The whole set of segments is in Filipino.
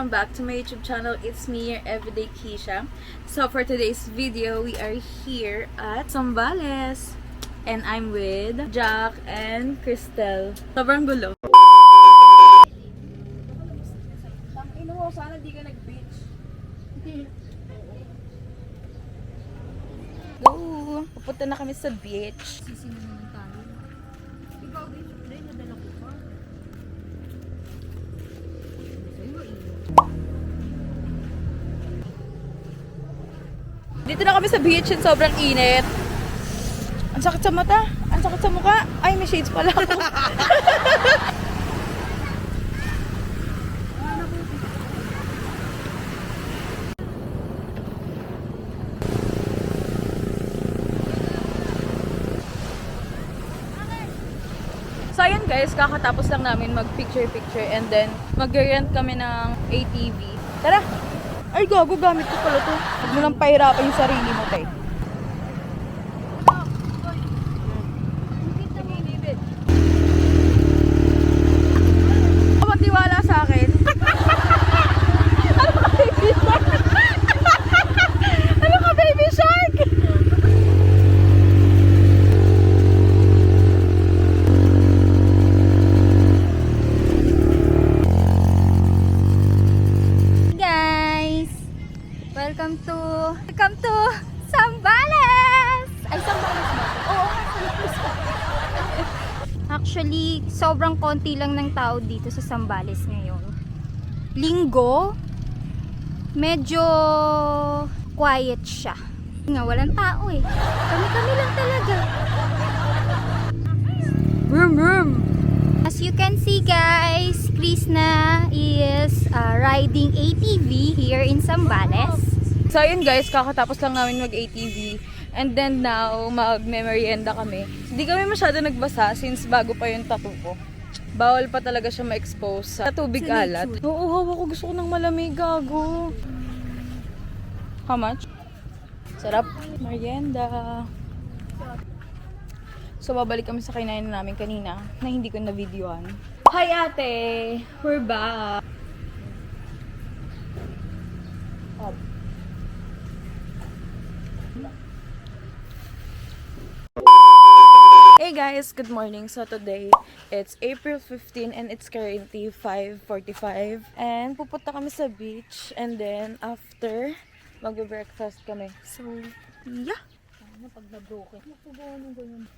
welcome back to my YouTube channel. It's me, your everyday Keisha. So for today's video, we are here at Zambales. And I'm with Jack and Cristel. Sobrang gulo. Tangino mo, sana di ka nag-beach. Go! Pupunta na kami sa beach. Sisimulan tayo. Ikaw, beach, pre, nadala ko pa. Dito na kami sa beach and sobrang init. Ang sakit sa mata. Ang sakit sa mukha. Ay, may shades pala ako. So ayun guys, kakatapos lang namin mag-picture-picture and then mag-rent kami ng ATV. Tara! Ay gago, gamit ko pala to. Huwag mo lang pahirapan yung sarili mo, tay. Magtiwala sa akin. Ano ka, baby shark? Welcome to Zambales! Ay, Zambales ba? Oo, Zambales. Actually, sobrang konti lang ng tao dito sa Zambales ngayon. Linggo, medyo quiet siya. Nga, walang tao eh. Kami-kami lang talaga. Vroom, vroom. As you can see guys, Krishna is riding ATV here in Zambales. So ayun guys, kakatapos lang namin mag-ATV and then now mag-merienda kami. Hindi kami masyado nagbasa since bago pa yung tattoo ko. Bawal pa talaga siya ma-expose sa tubig alat. Oo, hawa ko, gusto ko ng malamig, gago. How much? Sarap. Merienda. So babalik kami sa kinain namin kanina na hindi ko na-videoan. Hi ate! We're back! Oh. Hey guys, good morning. So today, it's April 15 and it's currently 5:45 and pupunta kami sa beach and then after, mag-breakfast kami. So, yeah. Ano pag na-broken? Nakubawa ng ganyan.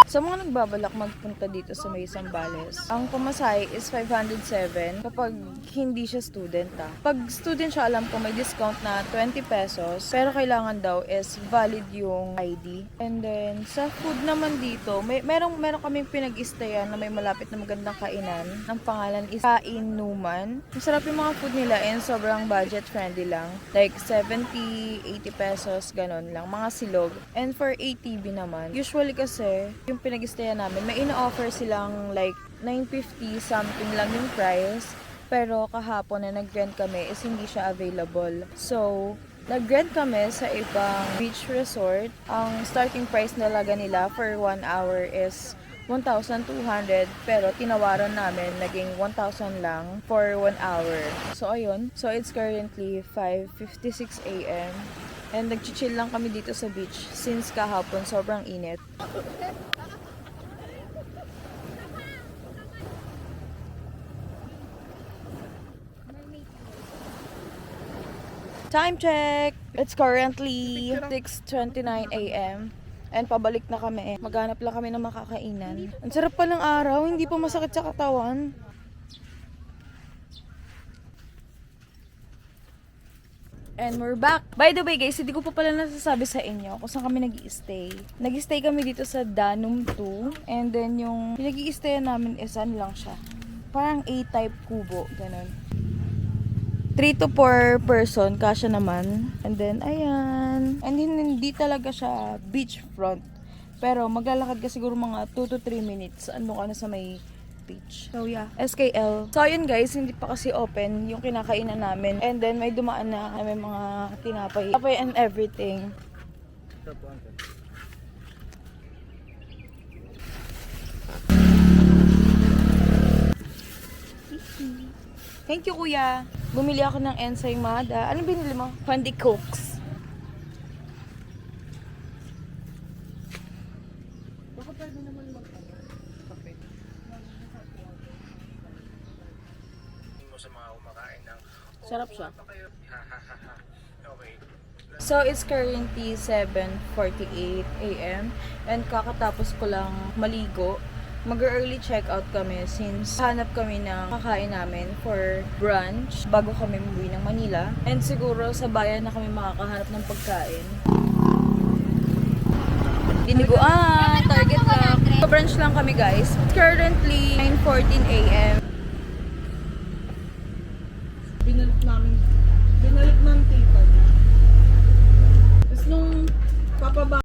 Sa mga nagbabalak magpunta dito sa may Zambales, ang pamasahe is 507 kapag hindi siya student Pag student siya, alam ko may discount na 20 pesos, pero kailangan daw is valid yung ID. And then, sa food naman dito, meron kaming pinag-istayan na may malapit na magandang kainan. Ang pangalan is Kain Numan. Masarap yung mga food nila and sobrang budget friendly lang. Like 70, 80 pesos, ganon lang. Mga silog. And for ATV naman, usually kasi, yung pinag-istayan namin, may ina-offer silang like 950 something lang yung price. Pero kahapon na nag-rent kami is hindi siya available. So, nag-rent kami sa ibang beach resort. Ang starting price nalaga nila for 1 hour is 1,200 pero tinawaran namin naging 1,000 lang for 1 hour. So ayun, so it's currently 5:56 AM and nag-chill lang kami dito sa beach since kahapon sobrang init. Time check! It's currently 6:29 AM. And pabalik na kami. Maghanap lang kami ng makakainan. Ang sarap pa ng araw, hindi pa masakit sa katawan. And we're back. By the way guys, hindi ko pa pala nasasabi sa inyo kung saan kami nag-i-stay. Nag-i-stay kami dito sa Danum 2. And then yung nag-i-stayan namin is ano lang siya. Parang A-type kubo. Ganon. 3 to 4 person, kasya naman. And then, ayan. And hindi talaga siya beachfront. Pero maglalakad ka siguro mga 2 to 3 minutes. Ano ka na sa may Beach. So yeah, SKL. So ayun guys, hindi pa kasi open yung kinakainan namin. And then may dumaan na may mga tinapay and everything. Thank you, kuya. Bumili ako ng ensaymada. Ano binili mo? Candy Cokes. Sarap siya. So, it's currently 7:48 a.m. and kakatapos ko lang maligo. Mag-early check-out kami since hanap kami ng kakain namin for brunch bago kami umuwi ng Manila. And siguro sa bayan na kami makakahanap ng pagkain. Diniguan! Target lang. So, brunch lang kami guys. Currently, 9:14 a.m. Binalit ng tita niya. Tapos nung papaba